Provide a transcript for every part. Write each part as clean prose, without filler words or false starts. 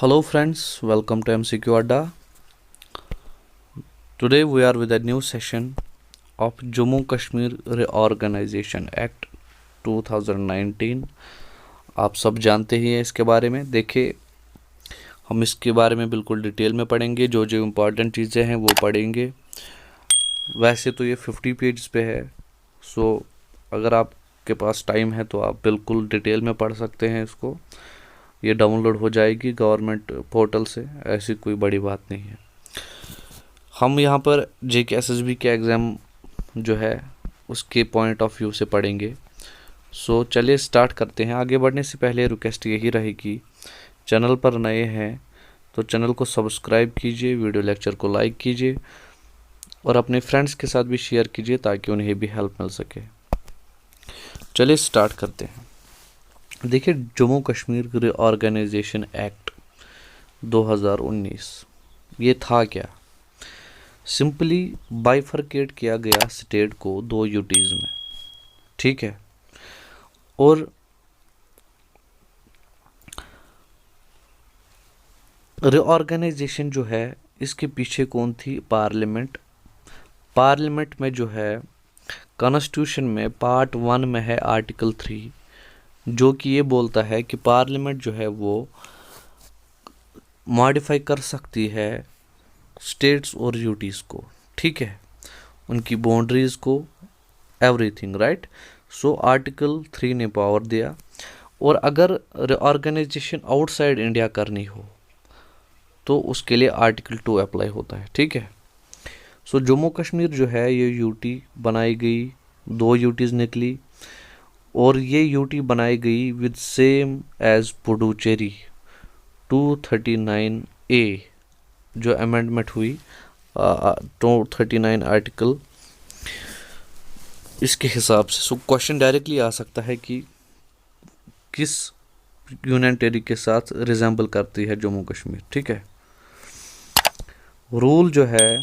Hello friends, welcome to MCQ Adda. Today we are with a new session of Jammu Kashmir Reorganization Act 2019. आप सब जानते ही हैं इसके बारे में। देखिए, हम इसके बारे में बिल्कुल डिटेल में पढ़ेंगे, जो जो इम्पोर्टेंट चीज़ें हैं वो पढ़ेंगे। वैसे तो ये 50 पेज पे है, सो अगर आपके पास टाइम है तो आप बिल्कुल डिटेल में पढ़ सकते हैं इसको। ये डाउनलोड हो जाएगी गवर्नमेंट पोर्टल से, ऐसी कोई बड़ी बात नहीं है। हम यहाँ पर JKSSB के एग्ज़ाम जो है उसके पॉइंट ऑफ व्यू से पढ़ेंगे। सो चलिए स्टार्ट करते हैं। आगे बढ़ने से पहले रिक्वेस्ट यही रहेगी, चैनल पर नए हैं तो चैनल को सब्सक्राइब कीजिए, वीडियो लेक्चर को लाइक कीजिए और अपने फ्रेंड्स के साथ भी शेयर कीजिए ताकि उन्हें भी हेल्प मिल सके। चलिए स्टार्ट करते हैं। देखिए, जम्मू कश्मीर रिऑर्गेनाइजेशन एक्ट 2019 ये था क्या? सिंपली बाइफरकेट किया गया स्टेट को 2 यूटीज़ में, ठीक है। और रिऑर्गेनाइजेशन जो है इसके पीछे कौन थी? पार्लियामेंट। पार्लियामेंट में जो है कॉन्स्टिट्यूशन में पार्ट 1 में है आर्टिकल 3, जो कि ये बोलता है कि पार्लियामेंट जो है वो मॉडिफाई कर सकती है स्टेट्स और यूटीज़ को, ठीक है, उनकी बाउंड्रीज़ को, एवरीथिंग, राइट। सो आर्टिकल 3 ने पावर दिया। और अगर रिऑर्गेनाइजेशन आउटसाइड इंडिया करनी हो तो उसके लिए आर्टिकल 2 अप्लाई होता है, ठीक है। सो जम्मू कश्मीर जो है ये यूटी बनाई गई, 2 यूटीज़ निकली और ये यूटी बनाई गई with same as Puducherry 239A जो अमेंडमेंट हुई 239 आर्टिकल, इसके हिसाब से। सो क्वेश्चन डायरेक्टली आ सकता है कि किस यूनियन टेरिटरी के साथ रिजेंबल करती है जम्मू कश्मीर, ठीक है। रूल जो है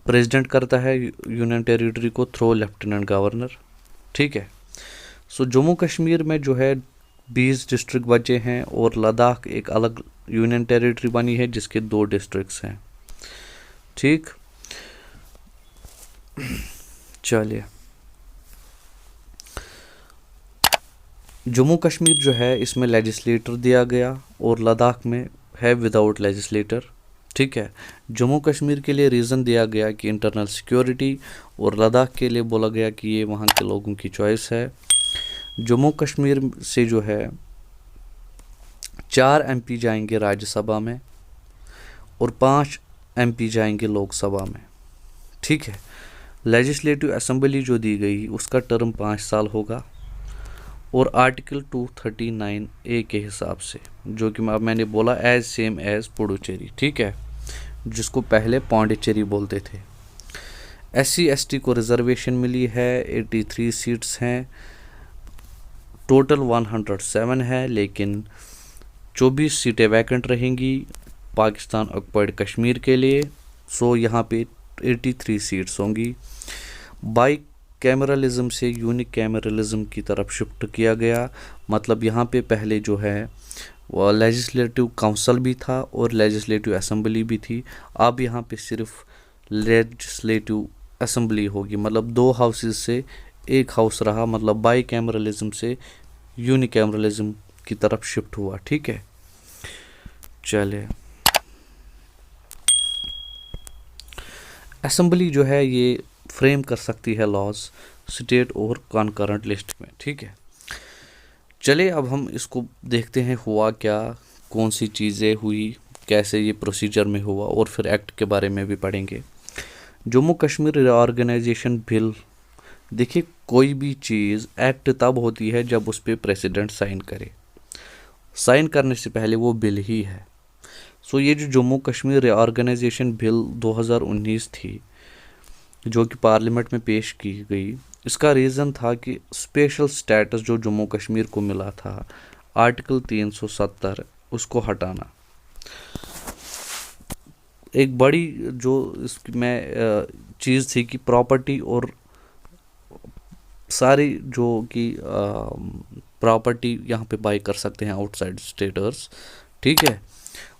प्रेसिडेंट करता है यूनियन टेरिटरी को थ्रू लेफ्टिनेंट गवर्नर, ठीक है। सो जम्मू कश्मीर में जो है 20 डिस्ट्रिक्ट बचे हैं और लद्दाख एक अलग यूनियन टेरिटरी बनी है जिसके 2 डिस्ट्रिक्ट्स हैं, ठीक। चलिए, जम्मू कश्मीर जो है इसमें लेजिस्लेटर दिया गया और लद्दाख में है विदाउट लेजिस्लेटर, ठीक है। जम्मू कश्मीर के लिए रीज़न दिया गया कि इंटरनल सिक्योरिटी और लद्दाख के लिए बोला गया कि ये वहाँ के लोगों की चॉइस है। जम्मू कश्मीर से जो है 4 MP जाएंगे राज्यसभा में और 5 MP जाएंगे लोकसभा में, ठीक है। लेजिस्लेटिव असेंबली जो दी गई उसका टर्म 5 साल होगा और आर्टिकल 239A के हिसाब से, जो कि मैंने बोला एज सेम एज पुडुचेरी, ठीक है, जिसको पहले पौंडीचेरी बोलते थे। SC ST को रिजर्वेशन मिली है, 83 सीट्स हैं, टोटल 107 है, लेकिन 24 सीटें वैकेंट रहेंगी पाकिस्तान ऑक्युपाइड कश्मीर के लिए। सो यहाँ पे 83 सीट्स होंगी। बाई कैमरलिज्म से यूनिक कैमरलिज्म की तरफ शिफ्ट किया गया, मतलब यहाँ पे पहले जो है वो लेजिस्लेटिव काउंसिल भी था और लेजिस्लेटिव असेंबली भी थी। अब यहाँ पे सिर्फ लेजिस्लेटिव असेंबली होगी, मतलब 2 हाउसेस से 1 हाउस रहा, मतलब बाई कैमरलिज्म से यूनिक कैमरलिज्म की तरफ शिफ्ट हुआ, ठीक है। चले, असेंबली जो है ये फ्रेम कर सकती है लॉज स्टेट और कॉन्करेंट लिस्ट में, ठीक है। चले, अब हम इसको देखते हैं हुआ क्या, कौन सी चीज़ें हुई, कैसे ये प्रोसीजर में हुआ, और फिर एक्ट के बारे में भी पढ़ेंगे। जम्मू कश्मीर रिऑर्गेनाइजेशन बिल, देखिए कोई भी चीज़ एक्ट तब होती है जब उस पर प्रेसिडेंट साइन करे। साइन करने से पहले वो बिल ही है। सो ये जो जम्मू कश्मीर रिऑर्गेनाइजेशन बिल 2019 थी जो कि पार्लियामेंट में पेश की गई, इसका रीज़न था कि स्पेशल स्टेटस जो जम्मू कश्मीर को मिला था आर्टिकल 370 उसको हटाना। एक बड़ी जो इसमें चीज़ थी कि प्रॉपर्टी और सारी जो कि प्रॉपर्टी यहाँ पे बाई कर सकते हैं आउटसाइड स्टेटर्स, ठीक है।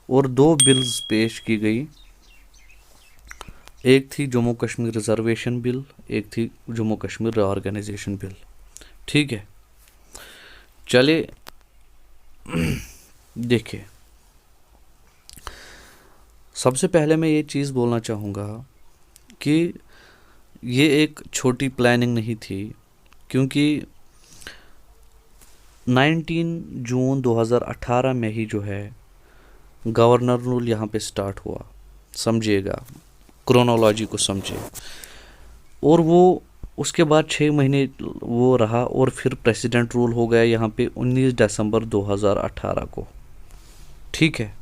और 2 बिल्स पेश की गई, एक थी जम्मू कश्मीर रिजर्वेशन बिल, एक थी जम्मू कश्मीर रीऑर्गेनाइजेशन बिल। ठीक है, चले देखिए, सबसे पहले मैं ये चीज़ बोलना चाहूँगा कि ये एक छोटी प्लानिंग नहीं थी, क्योंकि 19 जून 2018 में ही जो है गवर्नर रूल यहाँ पे स्टार्ट हुआ। समझिएगा, क्रोनोलॉजी को समझिए। और वो उसके बाद 6 महीने वो रहा और फिर प्रेसिडेंट रूल हो गया यहाँ पे 19 दिसंबर 2018 को। ठीक है,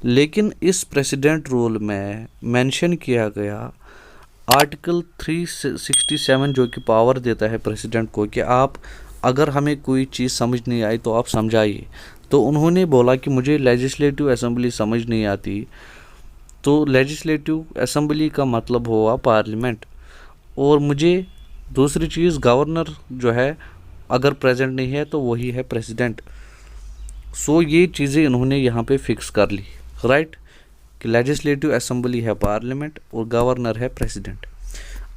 लेकिन इस प्रेसिडेंट रूल में मेंशन किया गया आर्टिकल 367 जो कि पावर देता है प्रेसिडेंट को कि आप अगर हमें कोई चीज़ समझ नहीं आई तो आप समझाइए। तो उन्होंने बोला कि मुझे लेजिस्लेटिव असेंबली समझ नहीं आती, तो लेजिस्लेटिव असेंबली का मतलब हुआ पार्लियामेंट, और मुझे दूसरी चीज़ गवर्नर जो है अगर प्रेजेंट नहीं है तो वही है प्रेसिडेंट। सो ये चीज़ें इन्होंने यहाँ पे फिक्स कर ली, राइट, कि लेजिस्लेटिव असेंबली है पार्लियामेंट और गवर्नर है प्रेसिडेंट।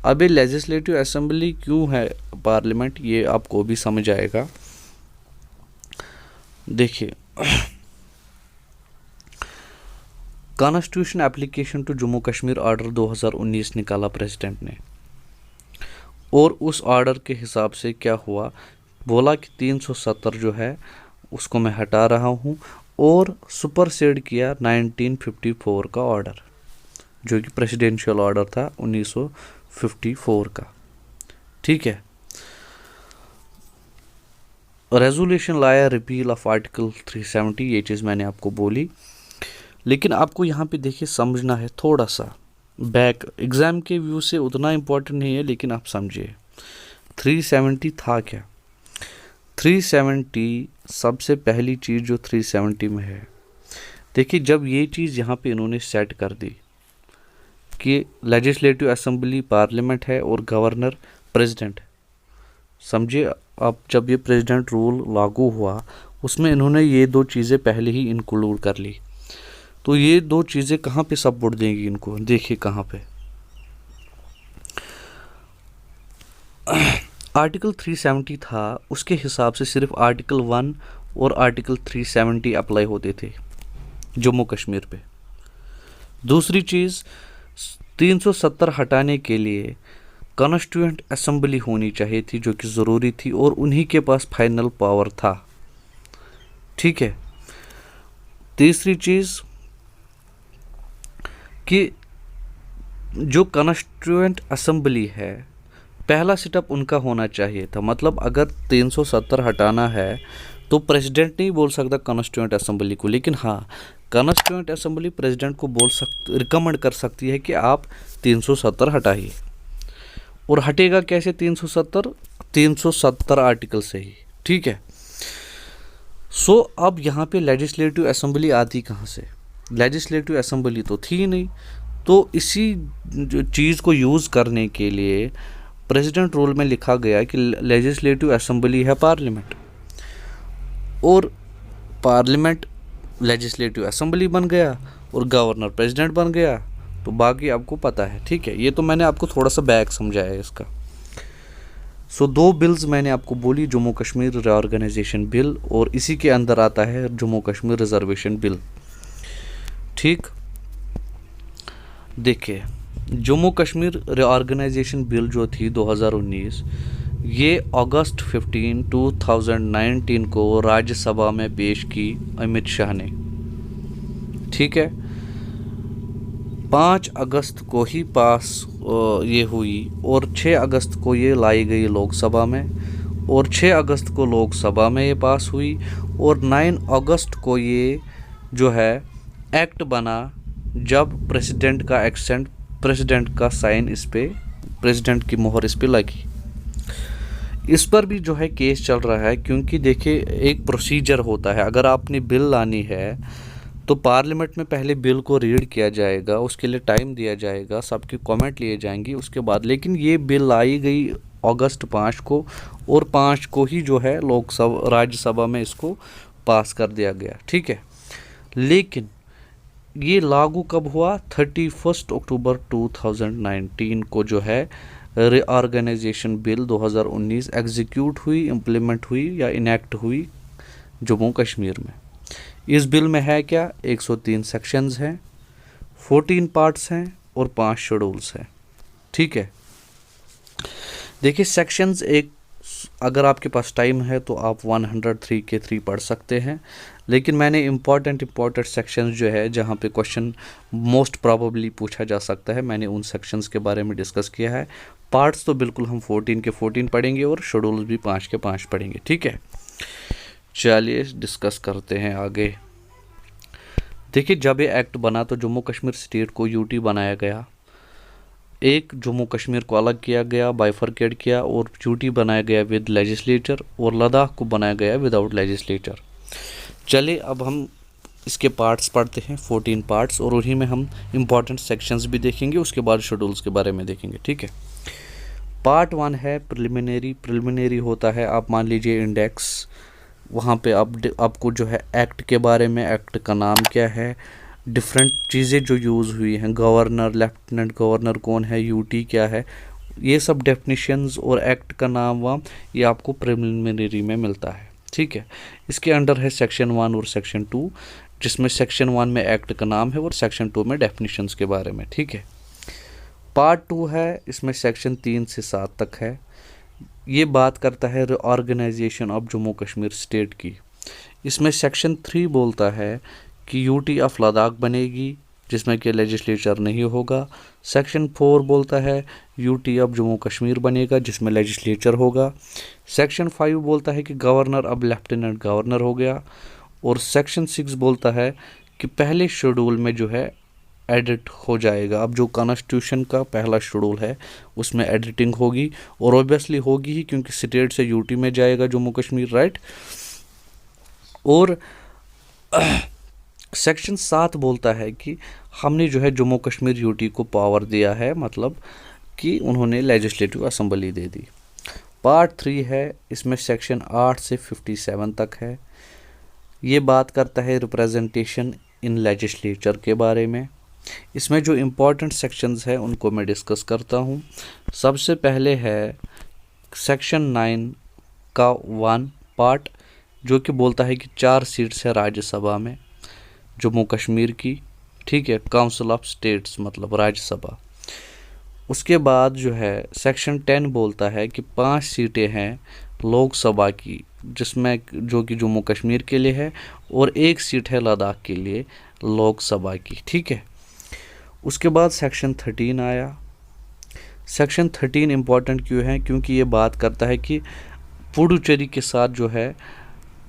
अब ये लेजिस्लेटिव असेंबली क्यों है पार्लियामेंट, ये आपको भी समझ आएगा। देखिए, constitution application to Jammu Kashmir order 2019 निकाला प्रेसिडेंट ने, और उस ऑर्डर के हिसाब से क्या हुआ, बोला कि 370 जो है उसको मैं हटा रहा हूँ, और सुपरसेड किया 1954 का ऑर्डर जो कि प्रेसिडेंशियल ऑर्डर था 1954 का। ठीक है, रेजोल्यूशन लाया रिपील ऑफ आर्टिकल 370, ये चीज़ मैंने आपको बोली। लेकिन आपको यहाँ पे देखिए समझना है थोड़ा सा, बैक एग्ज़ाम के व्यू से उतना इम्पोर्टेंट नहीं है, लेकिन आप समझिए 370 था क्या। 370 सबसे पहली चीज़ जो 370 में है, देखिए जब ये चीज़ यहाँ पे इन्होंने सेट कर दी कि लेजिस्लेटिव असेंबली पार्लियामेंट है और गवर्नर प्रेसिडेंट, समझिए अब जब ये प्रेसिडेंट रूल लागू हुआ उसमें इन्होंने ये 2 चीज़ें पहले ही इंक्लूड कर ली। तो ये 2 चीज़ें कहाँ पे सपोर्ट देंगी इनको, देखिए कहाँ पे, आर्टिकल 370 था उसके हिसाब से सिर्फ आर्टिकल 1 और आर्टिकल 370 अप्लाई होते थे जम्मू कश्मीर पे। दूसरी चीज़ 370 हटाने के लिए कॉन्स्टिट्यूएंट असेंबली होनी चाहिए थी जो कि ज़रूरी थी, और उन्हीं के पास फाइनल पावर था। ठीक है, तीसरी चीज़ कि जो कॉन्स्टिट्यूएंट असेंबली है पहला सेटअप उनका होना चाहिए था। मतलब अगर 370 हटाना है तो प्रेसिडेंट नहीं बोल सकता कॉन्स्टिट्यूएंट असेंबली को, लेकिन हाँ कॉन्स्टिट्यूएंट असेंबली प्रेसिडेंट को रिकमेंड कर सकती है कि आप 370 हटाइए। और हटेगा कैसे 370 आर्टिकल से ही। ठीक है, सो अब यहाँ पे लेजिस्लेटिव असेंबली आती कहाँ से, लेजिस्लेटिव असेंबली तो थी नहीं। तो इसी जो चीज़ को यूज़ करने के लिए प्रेसिडेंट रूल में लिखा गया कि लेजिस्लेटिव असेंबली है पार्लियामेंट, और पार्लियामेंट लेजिस्लेटिव असेंबली बन गया और गवर्नर प्रेसिडेंट बन गया। तो बाकी आपको पता है। ठीक है, ये तो मैंने आपको थोड़ा सा बैक समझाया इसका। सो 2 बिल्स मैंने आपको बोली, जम्मू कश्मीर रीऑर्गेनाइजेशन बिल और इसी के अंदर आता है जम्मू कश्मीर रिजर्वेशन बिल। ठीक, देखिए जम्मू कश्मीर रीऑर्गेनाइजेशन बिल जो थी 2019, ये अगस्त 15, 2019 को राज्यसभा में पेश की अमित शाह ने। ठीक है, 5 अगस्त को ही पास ये हुई और 6 अगस्त को ये लाई गई लोकसभा में, और 6 अगस्त को लोकसभा में ये पास हुई, और 9 अगस्त को ये जो है एक्ट बना, जब प्रेसिडेंट का साइन इस पे, प्रेसिडेंट की मोहर इस पे लगी। इस पर भी जो है केस चल रहा है, क्योंकि देखिए एक प्रोसीजर होता है, अगर आपने बिल लानी है तो पार्लियामेंट में पहले बिल को रीड किया जाएगा, उसके लिए टाइम दिया जाएगा, सबके कमेंट लिए जाएंगे उसके बाद। लेकिन ये बिल लाई गई अगस्त 5 को, और 5 को ही जो है लोकसभा राज्यसभा में इसको पास कर दिया गया। ठीक है, लेकिन ये लागू कब हुआ? 31 अक्टूबर 2019 को जो है रीऑर्गेनाइजेशन बिल 2019 एग्जीक्यूट हुई, इम्प्लीमेंट हुई या इनेक्ट हुई जम्मू कश्मीर में। इस बिल में है क्या? 103 सेक्शंस हैं, 14 पार्ट्स हैं और 5 शेड्यूल्स हैं। ठीक है, देखिए सेक्शंस एक, अगर आपके पास टाइम है तो आप 103 के 3 पढ़ सकते हैं, लेकिन मैंने इम्पॉर्टेंट सेक्शंस जो है जहाँ पे क्वेश्चन मोस्ट प्रोबेबली पूछा जा सकता है, मैंने उन सेक्शंस के बारे में डिस्कस किया है। पार्ट्स तो बिल्कुल हम 14 के 14 पढ़ेंगे और शेड्यूल्स भी 5 के 5 पढ़ेंगे। ठीक है, चलिए डिस्कस करते हैं आगे। देखिए जब ये एक्ट बना तो जम्मू कश्मीर स्टेट को यूटी बनाया गया, एक जम्मू कश्मीर को अलग किया गया, बाइफरकेट किया और यूटी बनाया गया विद लेजिस्लेचर और लद्दाख को बनाया गया विदाउट लेजिस्लेचर। चलिए अब हम इसके पार्ट्स पढ़ते हैं, 14 पार्ट्स, और उन्हीं में हम इम्पॉर्टेंट सेक्शंस भी देखेंगे, उसके बाद शेड्यूल्स के बारे में देखेंगे। ठीक है, पार्ट 1 है प्रिलिमिनरी। प्रिलिमिनरी होता है, आप मान लीजिए इंडेक्स, वहाँ पे आपको जो है एक्ट के बारे में, एक्ट का नाम क्या है, डिफरेंट चीज़ें जो यूज़ हुई हैं, गवर्नर, लेफ्टिनेंट गवर्नर कौन है, यूटी क्या है, ये सब डेफिनेशंस और एक्ट का नाम वाम ये आपको प्रिलिमिनरी में मिलता है। ठीक है, इसके अंडर है सेक्शन 1 और सेक्शन 2, जिसमें सेक्शन 1 में एक्ट का नाम है और सेक्शन 2 में डेफिनेशंस के बारे में। ठीक है, पार्ट 2 है, इसमें सेक्शन 3 से 7 तक है, ये बात करता है organisation of Jammu Kashmir state की। इसमें सेक्शन 3 बोलता है कि यूटी ऑफ लद्दाख बनेगी, जिसमें कि लेजिस्लेचर नहीं होगा। सेक्शन 4 बोलता है यूटी ऑफ जम्मू कश्मीर बनेगा, जिसमें लेजिस्लेचर होगा। सेक्शन 5 बोलता है कि गवर्नर अब लेफ्टिनेंट गवर्नर हो गया। और सेक्शन 6 बोलता है कि पहले शेड्यूल में जो है एडिट हो जाएगा, अब जो कॉन्स्टिट्यूशन का पहला शेड्यूल है उसमें एडिटिंग होगी, और ऑब्वियसली होगी ही क्योंकि स्टेट से यूटी में जाएगा जम्मू कश्मीर, राइट। और सेक्शन 7 बोलता है कि हमने जो है जम्मू कश्मीर यूटी को पावर दिया है, मतलब कि उन्होंने लेजिस्लेटिव असेंबली दे दी। पार्ट 3 है, इसमें सेक्शन 8 से 57 तक है, ये बात करता है रिप्रेजेंटेशन इन लेजिस्लेचर के बारे में। इसमें जो इम्पोर्टेंट सेक्शंस हैं उनको मैं डिस्कस करता हूँ। सबसे पहले है सेक्शन 9 का 1 पार्ट, जो कि बोलता है कि 4 सीट्स है राज्यसभा में जम्मू कश्मीर की। ठीक है, काउंसिल ऑफ स्टेट्स मतलब राज्यसभा। उसके बाद जो है सेक्शन 10 बोलता है कि 5 सीटें हैं लोकसभा की, जिसमें जो कि जम्मू कश्मीर के लिए है, और 1 सीट है लद्दाख के लिए लोकसभा की। ठीक है, उसके बाद सेक्शन 13 आया। सेक्शन 13 इम्पॉर्टेंट क्यों है? क्योंकि ये बात करता है कि पुडुचेरी के साथ जो है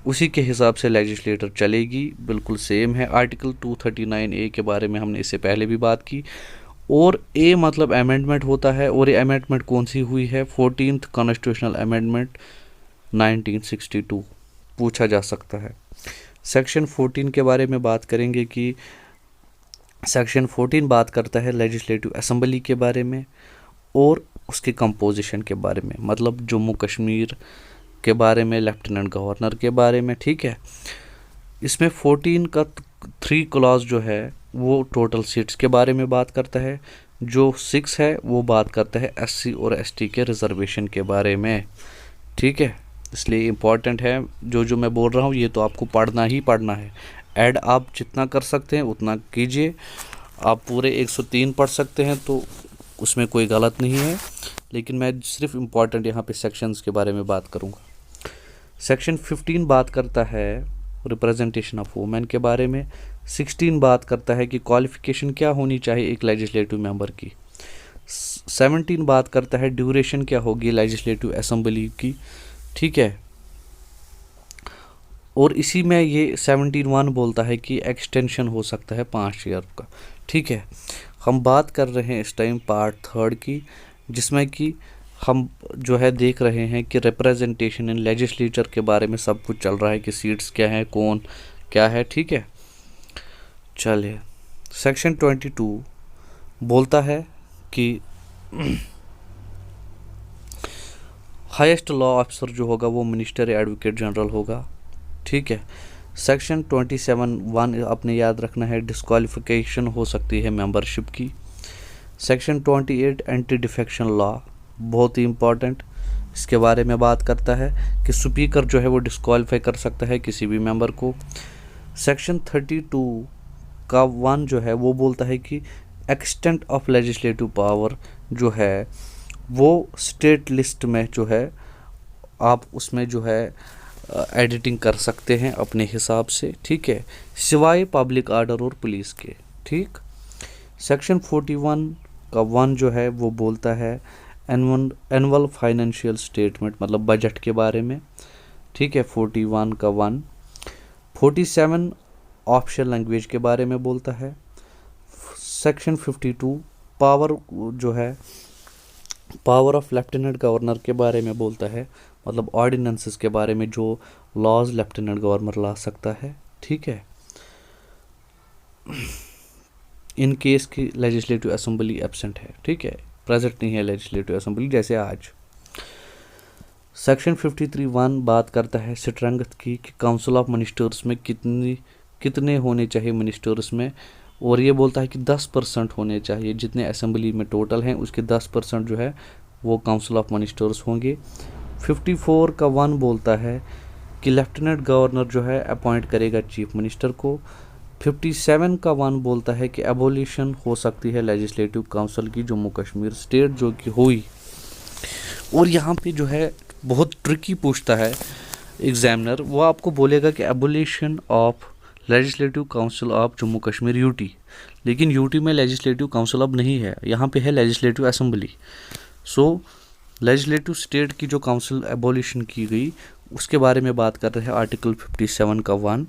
उसी के हिसाब से लेजिस्लेटर चलेगी, बिल्कुल सेम है। आर्टिकल 239A के बारे में हमने इससे पहले भी बात की। और ए मतलब अमेंडमेंट होता है, और ये अमेंडमेंट कौन सी हुई है? 14th कॉन्स्टिट्यूशनल अमेंडमेंट 1962 पूछा जा सकता है। सेक्शन 14 के बारे में बात करेंगे कि सेक्शन 14 बात करता है लेजिस्लेटिव असेंबली के बारे में और उसके कंपोजिशन के बारे में, मतलब जम्मू कश्मीर के बारे में, लेफ्टिनेंट गवर्नर के बारे में। ठीक है, इसमें 14 का 3 क्लॉज जो है वो टोटल सीट्स के बारे में बात करता है, जो 6 है वो बात करता है SC और ST के रिजर्वेशन के बारे में। ठीक है, इसलिए इम्पॉर्टेंट है, जो मैं बोल रहा हूँ ये तो आपको पढ़ना ही पढ़ना है। ऐड आप जितना कर सकते हैं उतना कीजिए, आप पूरे 103 पढ़ सकते हैं तो उसमें कोई गलत नहीं है, लेकिन मैं सिर्फ इम्पॉर्टेंट यहाँ पे सेक्शंस के बारे में बात करूँगा। सेक्शन 15 बात करता है रिप्रेजेंटेशन ऑफ वुमेन के बारे में। 16 बात करता है कि क्वालिफिकेशन क्या होनी चाहिए एक लेजिस्लेटिव मेंबर की। 17 बात करता है ड्यूरेशन क्या होगी लेजिस्लेटिव असेंबली की। ठीक है, और इसी में ये 17(1) बोलता है कि एक्सटेंशन हो सकता है 5 ईयर का। ठीक है, हम बात कर रहे हैं इस टाइम पार्ट 3 की, जिसमें कि हम जो है देख रहे हैं कि रिप्रेजेंटेशन इन लेजिस्लेचर के बारे में सब कुछ चल रहा है कि सीट्स क्या हैं, कौन क्या है। ठीक है, चलिए सेक्शन 22 बोलता है कि हाईएस्ट लॉ ऑफिसर जो होगा वो मिनिस्टर या एडवोकेट जनरल होगा। ठीक है, सेक्शन 27(1) आपने याद रखना है, डिस्क्वालिफिकेशन हो सकती है मेंबरशिप की। सेक्शन 28 एंटी डिफेक्शन लॉ, बहुत ही इम्पॉर्टेंट, इसके बारे में बात करता है कि स्पीकर जो है वो डिस्क्वालीफाई कर सकता है किसी भी मेंबर को। सेक्शन 32 का 1 जो है वो बोलता है कि एक्सटेंट ऑफ लेजिस्लेटिव पावर जो है वो स्टेट लिस्ट में जो है आप उसमें जो है एडिटिंग कर सकते हैं अपने हिसाब से, ठीक है, सिवाय पब्लिक आर्डर और पुलिस के, ठीक। सेक्शन 41 का 1 जो है वो बोलता है एनुअल फाइनेंशियल स्टेटमेंट, मतलब बजट के बारे में, ठीक है, 41 का 1। 47 ऑफिशियल लैंग्वेज के बारे में बोलता है। सेक्शन 52 पावर जो है पावर ऑफ लेफ्टिनेंट गवर्नर के बारे में बोलता है, मतलब ऑर्डिनेंसेस के बारे में जो लॉज लेफ्टिनेंट गवर्नर ला सकता है, ठीक है, इन केस की लेजिस्लेटिव असेंबली एब्सेंट है, ठीक है, प्रेजेंट नहीं है लेजिस्लेटिव असेंबली जैसे आज। सेक्शन 53(1) बात करता है स्ट्रेंथ की कि काउंसिल ऑफ मिनिस्टर्स में कितने होने चाहिए मिनिस्टर्स में, और ये बोलता है कि 10% होने चाहिए, जितने असेंबली में टोटल हैं उसके 10% जो है वो काउंसिल ऑफ मिनिस्टर्स होंगे। 54 का 1 बोलता है कि लेफ्टिनेंट गवर्नर जो है अपॉइंट करेगा चीफ मिनिस्टर को। 57 का 1 बोलता है कि एबोलिशन हो सकती है लेजिस्लेटिव काउंसिल की जम्मू कश्मीर स्टेट जो कि हुई। और यहाँ पे जो है बहुत ट्रिकी पूछता है एग्जामिनर, वो आपको बोलेगा कि abolition of legislative council of Jammu Kashmir UT, लेकिन यूटी में लेजिस्लेटिव काउंसिल अब नहीं है, यहाँ पे है लेजिस्लेटिव असेंबली। सो लेजिस्लेटिव स्टेट की जो काउंसिल एबोलिशन की गई उसके बारे में बात कर रहे हैं आर्टिकल 57 का 1।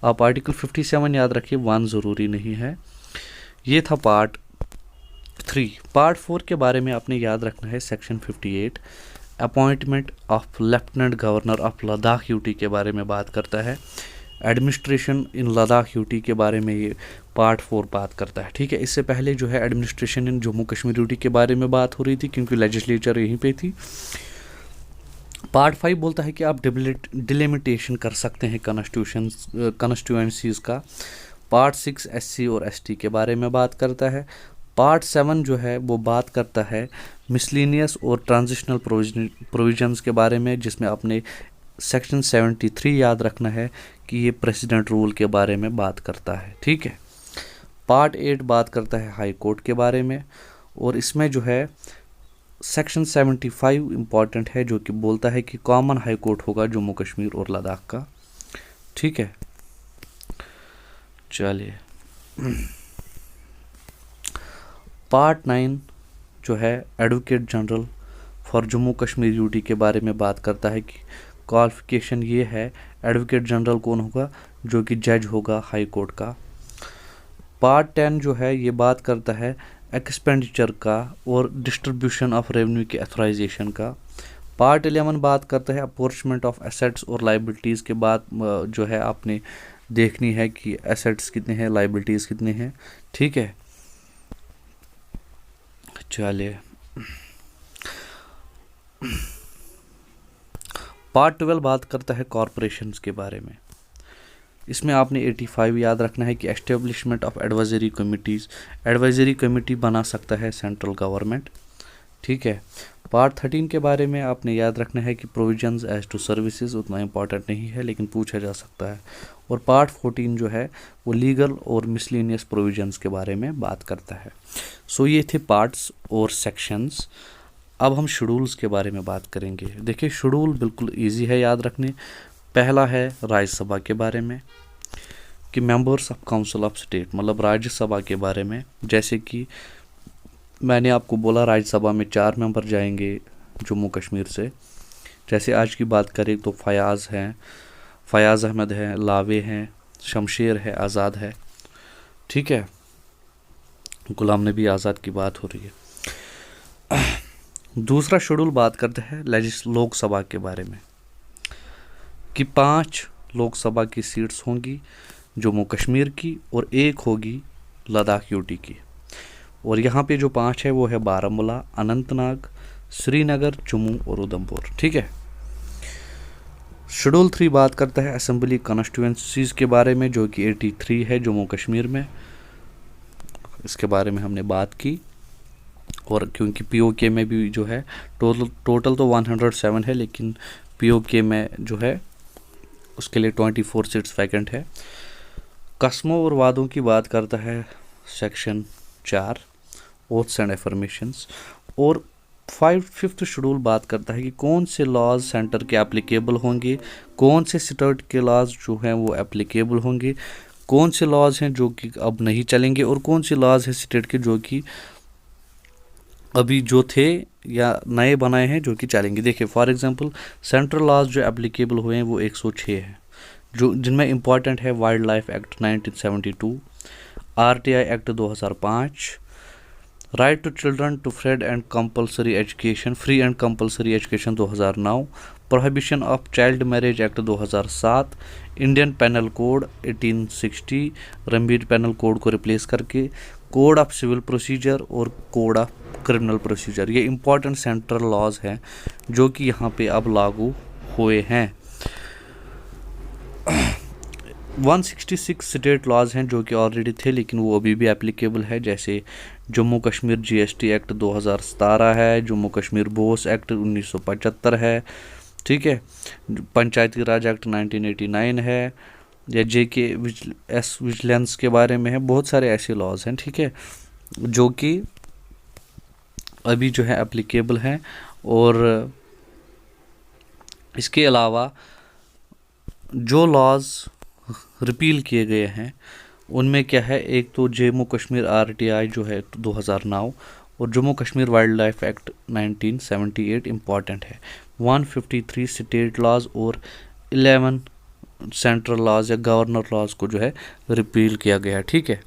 आप आर्टिकल 57 याद रखिए, 1 ज़रूरी नहीं है। ये था पार्ट 3। पार्ट 4 के बारे में आपने याद रखना है section 58 appointment of lieutenant governor of Ladakh UT के बारे में बात करता है। एडमिनिस्ट्रेशन इन लद्दाख यूटी के बारे में ये पार्ट 4 बात करता है, ठीक है। इससे पहले जो है administration in Jammu Kashmir UT के बारे में बात हो रही थी क्योंकि लेजिस्लेचर यहीं पे थी। पार्ट 5 बोलता है कि आप डिलिमिटेशन कर सकते हैं कॉन्स्टिट्यूएंसीज का। पार्ट 6 SC और ST के बारे में बात करता है। पार्ट 7 जो है वो बात करता है मिसलिनियस और ट्रांजिशनल प्रोविजंस के बारे में, जिसमें आपने सेक्शन 73 याद रखना है कि ये प्रेसिडेंट रूल के बारे में बात करता है, ठीक है। पार्ट 8 बात करता है हाई कोर्ट के बारे में, और इसमें जो है सेक्शन 75 इम्पॉर्टेंट है जो कि बोलता है कि कॉमन हाई कोर्ट होगा जम्मू कश्मीर और लद्दाख का, ठीक है। चलिए पार्ट 9 जो है advocate general for Jammu Kashmir UT के बारे में बात करता है कि क्वालिफिकेशन ये है, एडवोकेट जनरल कौन होगा, जो कि जज होगा हाई कोर्ट का। पार्ट 10 जो है ये बात करता है एक्सपेंडिचर का और डिस्ट्रीब्यूशन ऑफ रेवेन्यू के अथोराइजेशन का। पार्ट 11 बात करता है अपॉर्चमेंट ऑफ एसेट्स और लाइबिलिटीज़ के बाद जो है आपने देखनी है कि एसेट्स कितने हैं, लाइबिलिटीज़ कितने हैं, ठीक है। चलिए पार्ट 12 बात करता है कॉरपोरेशंस के बारे में। इसमें आपने 85 याद रखना है कि establishment of advisory committees, advisory committee बना सकता है सेंट्रल गवर्नमेंट, ठीक है। पार्ट 13 के बारे में आपने याद रखना है कि प्रोविजंस एज टू सर्विसेज उतना इंपॉर्टेंट नहीं है लेकिन पूछा जा सकता है। और पार्ट 14 जो है वो लीगल और मिसलेनियस प्रोविजंस के बारे में बात करता है। सो ये थे पार्ट्स और सेक्शंस। अब हम शेड्यूल्स के बारे में बात करेंगे। देखिए शेड्यूल बिल्कुल इजी है याद रखने। पहला है राज्यसभा के बारे में कि members of council of state, मतलब राज्यसभा के बारे में। जैसे कि मैंने आपको बोला राज्यसभा में 4 मेंबर जाएंगे जम्मू कश्मीर से। जैसे आज की बात करें तो फयाज़ अहमद हैं, लावे हैं, शमशेर है, आज़ाद है, ठीक है। गुलाम नबी आज़ाद की बात हो रही है। दूसरा शेड्यूल बात करते हैं लोकसभा के बारे में कि 5 लोकसभा की सीट्स होंगी जम्मू कश्मीर की और 1 होगी लद्दाख यूटी की। और यहाँ पे जो 5 है वो है बारामूला, अनंतनाग, श्रीनगर, जम्मू और उधमपुर, ठीक है। शेड्यूल 3 बात करता है असेंबली कॉन्स्टिट्यूंसीज़ के बारे में, जो कि 83 है जम्मू कश्मीर में। इसके बारे में हमने बात की। और क्योंकि पीओके में भी जो है टोटल तो 107 है, लेकिन पीओके में जो है उसके लिए 24 सीट्स वैकेंट है। कस्मों और वादों की बात करता है सेक्शन 4, ओथ्स एंड एफर्मेशंस। और फिफ्थ शेड्यूल बात करता है कि कौन से लॉज सेंटर के एप्लीकेबल होंगे, कौन से स्टेट के लॉज जो हैं वो एप्लीकेबल होंगे, कौन से लॉज हैं जो कि अब नहीं चलेंगे, और कौन से लॉज हैं स्टेट के जो कि अभी जो थे या नए बनाए हैं जो कि चलेंगे। देखिए फॉर एग्जांपल सेंट्रल लॉज जो एप्लीकेबल हुए हैं वो 106 हैं, जो जिनमें इंपॉर्टेंट है wild life act 1972, RTI act 2005, right to children to free and compulsory education 2009, prohibition of child marriage act 2007, Indian penal code 1860 Ranbir penal code को रिप्लेस करके, कोड ऑफ सिविल प्रोसीजर और कोड ऑफ क्रिमिनल प्रोसीजर। ये important central laws हैं जो कि यहाँ पे अब लागू हुए हैं। 166 स्टेट लॉज हैं जो कि ऑलरेडी थे लेकिन वो अभी भी एप्लीकेबल है, जैसे जम्मू कश्मीर जीएसटी एक्ट 2017 है, जम्मू कश्मीर बोस एक्ट 1975 है, ठीक है, पंचायती राज एक्ट 1989 है, या जेके विजिलेंस के बारे में है। बहुत सारे ऐसे लॉज हैं, ठीक है, जो कि अभी जो है एप्लीकेबल हैं। और इसके अलावा जो लॉज रिपील किए गए हैं उनमें क्या है, एक तो जम्मू कश्मीर आरटीआई जो है 2009 और Jammu Kashmir wild life act 1978 important है। 153 स्टेट लॉज और 11 सेंट्रल लॉज या गवर्नर लॉज को जो है रिपील किया गया, ठीक है।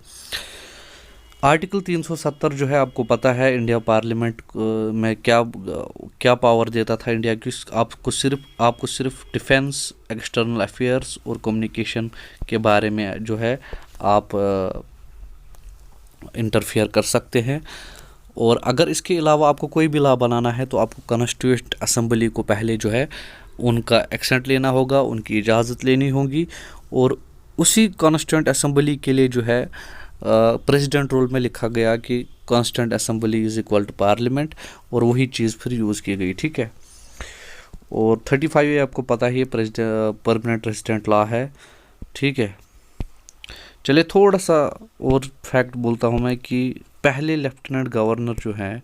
आर्टिकल 370 जो है आपको पता है इंडिया पार्लियामेंट में क्या पावर देता था इंडिया की, आपको सिर्फ डिफेंस, एक्सटर्नल अफेयर्स और कम्युनिकेशन के बारे में जो है आप इंटरफेयर कर सकते हैं। और अगर इसके अलावा आपको कोई भी लॉ बनाना है तो आपको कॉन्स्टिट्यूएंट असेंबली को पहले जो है उनका एक्सेंट लेना होगा, उनकी इजाज़त लेनी होगी, और उसी कॉन्स्टिट्यूएंट असेंबली के लिए जो है प्रेसिडेंट रूल में लिखा गया कि constituent assembly is equal to parliament, और वही चीज़ फिर यूज़ की गई, ठीक है। और 35 ये आपको पता ही परमानेंट रेजिडेंट लॉ है, ठीक है। चलिए थोड़ा सा और फैक्ट बोलता हूँ मैं कि पहले लेफ्टिनेंट गवर्नर जो हैं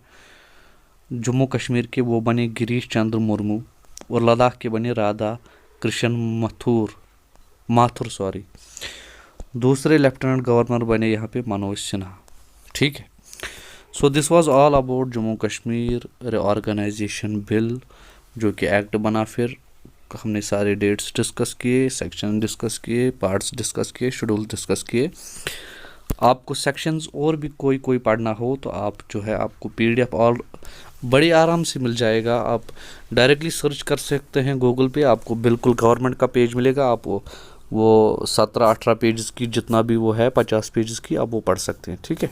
जम्मू कश्मीर के वो बने गिरीश चंद्र मुर्मू, और लद्दाख के बने राधा कृष्ण माथुर। दूसरे लेफ्टिनेंट गवर्नर बने यहाँ पे मनोज सिन्हा, ठीक है। So this was all about Jammu Kashmir reorganisation bill जो कि एक्ट बना। फिर हमने सारे डेट्स डिस्कस किए, सेक्शन डिस्कस किए, पार्ट्स डिस्कस किए, शेड्यूल डिस्कस किए। आपको सेक्शंस और भी कोई पढ़ना हो तो आप जो है आपको PDF और बड़ी आराम से मिल जाएगा। आप डायरेक्टली सर्च कर सकते हैं गूगल पे, आपको बिल्कुल गवर्नमेंट का पेज मिलेगा। आप वो 17-18 पेजेस की जितना भी वो है 50 पेजेस की आप वो पढ़ सकते हैं, ठीक है।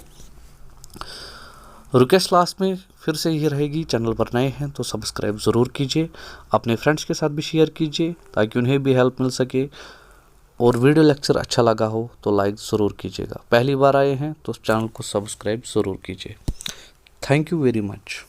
रिक्वेस्ट लास्ट में फिर से ये रहेगी, चैनल पर नए हैं तो सब्सक्राइब ज़रूर कीजिए, अपने फ्रेंड्स के साथ भी शेयर कीजिए ताकि उन्हें भी हेल्प मिल सके। और वीडियो लेक्चर अच्छा लगा हो तो लाइक ज़रूर कीजिएगा। पहली बार आए हैं तो चैनल को सब्सक्राइब ज़रूर कीजिए। Thank you very much.